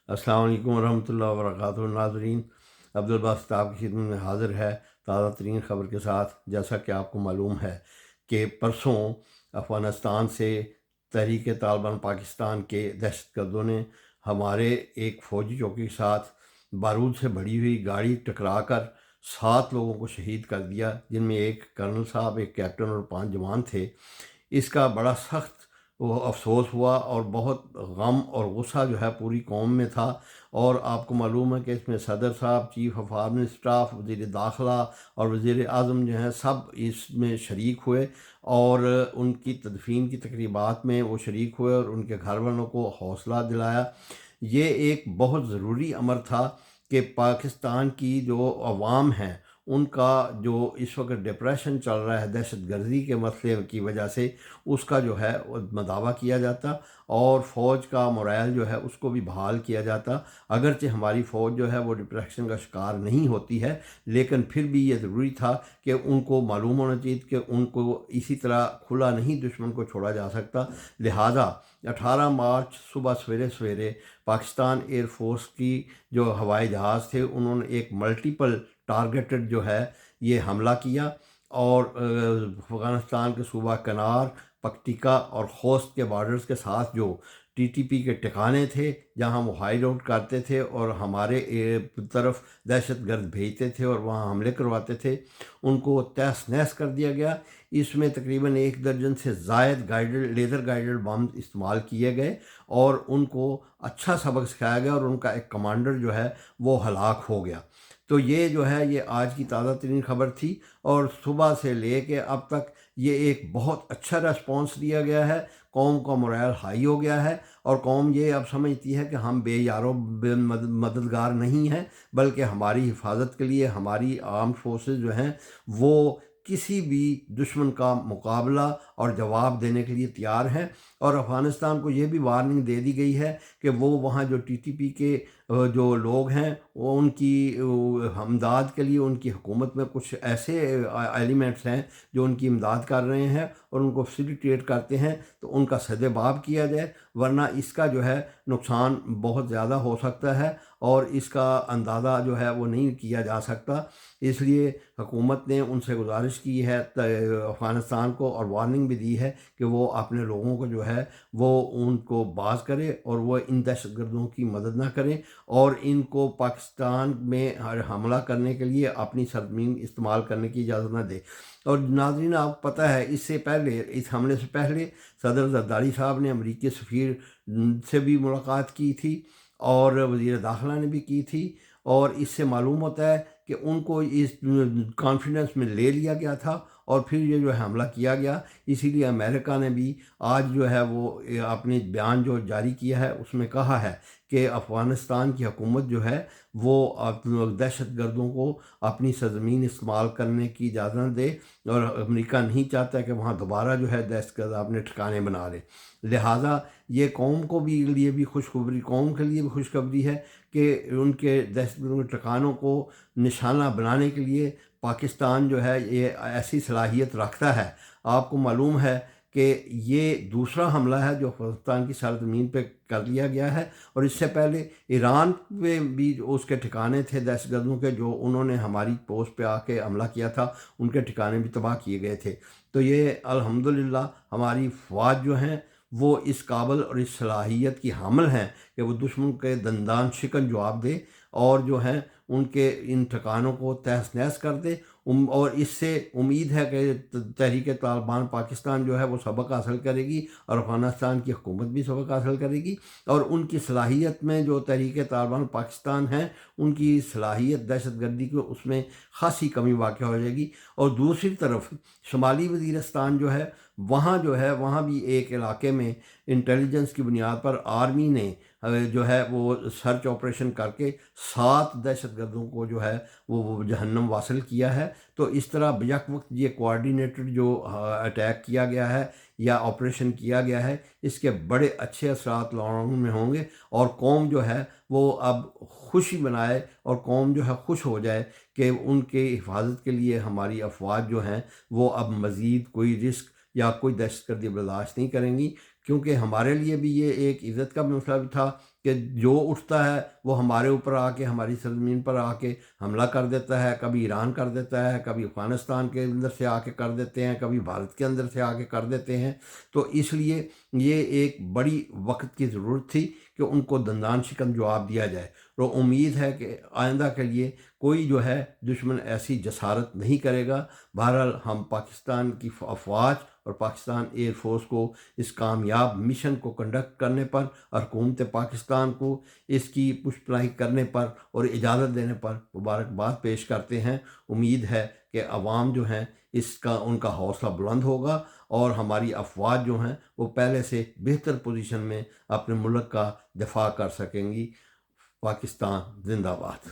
السلام علیکم ورحمۃ اللہ وبرکاتہ ناظرین، عبدالباسط آپ کی خدمت میں حاضر ہے تازہ ترین خبر کے ساتھ۔ جیسا کہ آپ کو معلوم ہے کہ پرسوں افغانستان سے تحریک طالبان پاکستان کے دہشت گردوں نے ہمارے ایک فوجی چوکی کے ساتھ بارود سے بھری ہوئی گاڑی ٹکرا کر 7 لوگوں کو شہید کر دیا، جن میں ایک کرنل صاحب، ایک کیپٹن اور 5 جوان تھے۔ اس کا بڑا سخت افسوس ہوا اور بہت غم اور غصہ جو ہے پوری قوم میں تھا۔ اور آپ کو معلوم ہے کہ اس میں صدر صاحب، چیف آف آرمی اسٹاف، وزیر داخلہ اور وزیر اعظم جو ہیں سب اس میں شریک ہوئے، اور ان کی تدفین کی تقریبات میں وہ شریک ہوئے اور ان کے گھر والوں کو حوصلہ دلایا۔ یہ ایک بہت ضروری امر تھا کہ پاکستان کی جو عوام ہیں ان کا جو اس وقت ڈپریشن چل رہا ہے دہشت گردی کے مسئلے کی وجہ سے، اس کا جو ہے وہ مداوع کیا جاتا اور فوج کا مورائل جو ہے اس کو بھی بحال کیا جاتا۔ اگرچہ ہماری فوج جو ہے وہ ڈپریشن کا شکار نہیں ہوتی ہے، لیکن پھر بھی یہ ضروری تھا کہ ان کو معلوم ہونا چاہیے کہ ان کو اسی طرح کھلا نہیں دشمن کو چھوڑا جا سکتا۔ لہٰذا 18 مارچ صبح سویرے سویرے پاکستان ایئر فورس کی جو ہوائی جہاز تھے انہوں نے ایک ملٹیپل ٹارگیٹڈ جو ہے یہ حملہ کیا، اور افغانستان کے صوبہ کنار، پکتیکا اور خوست کے بارڈرز کے ساتھ جو ٹی ٹی پی کے ٹھکانے تھے جہاں وہ ہائیڈ آؤٹ کرتے تھے اور ہمارے طرف دہشت گرد بھیجتے تھے اور وہاں حملے کرواتے تھے، ان کو تہس نہس کر دیا گیا۔ اس میں تقریباً 1 درجن سے زائد لیزر گائیڈڈ بم استعمال کیے گئے اور ان کو اچھا سبق سکھایا گیا، اور ان کا ایک کمانڈر جو ہے وہ ہلاک ہو گیا۔ تو یہ جو ہے یہ آج کی تازہ ترین خبر تھی، اور صبح سے لے کے اب تک یہ ایک بہت اچھا ریسپانس دیا گیا ہے۔ قوم کا مورائل ہائی ہو گیا ہے، اور قوم یہ اب سمجھتی ہے کہ ہم بے یارو بے مددگار نہیں ہیں، بلکہ ہماری حفاظت کے لیے ہماری آرمڈ فورسز جو ہیں وہ کسی بھی دشمن کا مقابلہ اور جواب دینے کے لیے تیار ہیں۔ اور افغانستان کو یہ بھی وارننگ دے دی گئی ہے کہ وہ وہاں جو ٹی ٹی پی کے جو لوگ ہیں وہ ان کی امداد کے لیے ان کی حکومت میں کچھ ایسے ایلیمنٹس ہیں جو ان کی امداد کر رہے ہیں اور ان کو فیسیلیٹیٹ کرتے ہیں، تو ان کا سد باب کیا جائے، ورنہ اس کا جو ہے نقصان بہت زیادہ ہو سکتا ہے اور اس کا اندازہ جو ہے وہ نہیں کیا جا سکتا۔ اس لیے حکومت نے ان سے گزارش کی ہے افغانستان کو، اور وارننگ بھی دی ہے کہ وہ اپنے لوگوں کو جو ہے وہ ان کو باز کرے اور وہ ان دہشت گردوں کی مدد نہ کریں، اور ان کو پاکستان میں حملہ کرنے کے لیے اپنی سرزمین استعمال کرنے کی اجازت نہ دے۔ اور ناظرین، آپ پتہ ہے اس سے پہلے، اس حملے سے پہلے صدر زرداری صاحب نے امریکی سفیر سے بھی ملاقات کی تھی اور وزیر داخلہ نے بھی کی تھی، اور اس سے معلوم ہوتا ہے کہ ان کو اس کانفیڈنس میں لے لیا گیا تھا اور پھر یہ جو ہے حملہ کیا گیا۔ اسی لیے امریکہ نے بھی آج جو ہے وہ اپنے بیان جو جاری کیا ہے اس میں کہا ہے کہ افغانستان کی حکومت جو ہے وہ دہشت گردوں کو اپنی سرزمین استعمال کرنے کی اجازت نہ دے، اور امریکہ نہیں چاہتا کہ وہاں دوبارہ جو ہے دہشت گرد اپنے ٹھکانے بنا لے۔ لہٰذا یہ قوم کو بھی لیے بھی خوشخبری، قوم کے لیے بھی خوشخبری ہے کہ ان کے دہشت گردوں کے ٹھکانوں کو نشانہ بنانے کے لیے پاکستان جو ہے یہ ایسی صلاحیت رکھتا ہے۔ آپ کو معلوم ہے کہ یہ دوسرا حملہ ہے جو افغانستان کی سرزمین پہ کر لیا گیا ہے، اور اس سے پہلے ایران پہ بھی اس کے ٹھکانے تھے دہشت گردوں کے، جو انہوں نے ہماری پوسٹ پہ آ کے حملہ کیا تھا، ان کے ٹھکانے بھی تباہ کیے گئے تھے۔ تو یہ الحمدللہ ہماری فوج جو ہیں وہ اس قابل اور اس صلاحیت کی حامل ہیں کہ وہ دشمن کے دندان شکن جواب دے اور جو ہیں ان کے ان ٹھکانوں کو تہس نہس کر دے۔ اور اس سے امید ہے کہ تحریک طالبان پاکستان جو ہے وہ سبق حاصل کرے گی، اور افغانستان کی حکومت بھی سبق حاصل کرے گی، اور ان کی صلاحیت میں جو تحریک طالبان پاکستان ہیں ان کی صلاحیت دہشت گردی کو اس میں خاصی کمی واقع ہو جائے گی۔ اور دوسری طرف شمالی وزیرستان جو ہے وہاں بھی ایک علاقے میں انٹیلیجنس کی بنیاد پر آرمی نے جو ہے وہ سرچ آپریشن کر کے 7 دہشت گردوں کو جو ہے وہ جہنم واصل کیا ہے۔ تو اس طرح بیک وقت یہ کوآرڈینیٹڈ جو اٹیک کیا گیا ہے یا آپریشن کیا گیا ہے، اس کے بڑے اچھے اثرات لوگوں میں ہوں گے، اور قوم جو ہے وہ اب خوشی منائے اور قوم جو ہے خوش ہو جائے کہ ان کے حفاظت کے لیے ہماری افواج جو ہیں وہ اب مزید کوئی رسک یا کوئی دہشت گردی برداشت نہیں کریں گی، کیونکہ ہمارے لیے بھی یہ ایک عزت کا مسئلہ بھی تھا کہ جو اٹھتا ہے وہ ہمارے اوپر آ کے، ہماری سرزمین پر آ کے حملہ کر دیتا ہے، کبھی ایران کر دیتا ہے، کبھی افغانستان کے اندر سے آ کے کر دیتے ہیں، کبھی بھارت کے اندر سے آ کے کر دیتے ہیں۔ تو اس لیے یہ ایک بڑی وقت کی ضرورت تھی کہ ان کو دندان شکن جواب دیا جائے، اور امید ہے کہ آئندہ کے لیے کوئی جو ہے دشمن ایسی جسارت نہیں کرے گا۔ بہرحال ہم پاکستان کی افواج اور پاکستان ایئر فورس کو اس کامیاب مشن کو کنڈکٹ کرنے پر اور حکومت پاکستان کو اس کی پشت پناہی کرنے پر اور اجازت دینے پر مبارکباد پیش کرتے ہیں۔ امید ہے کہ عوام جو ہیں ان کا حوصلہ بلند ہوگا، اور ہماری افواج جو ہیں وہ پہلے سے بہتر پوزیشن میں اپنے ملک کا دفاع کر سکیں گی۔ پاکستان زندہ باد۔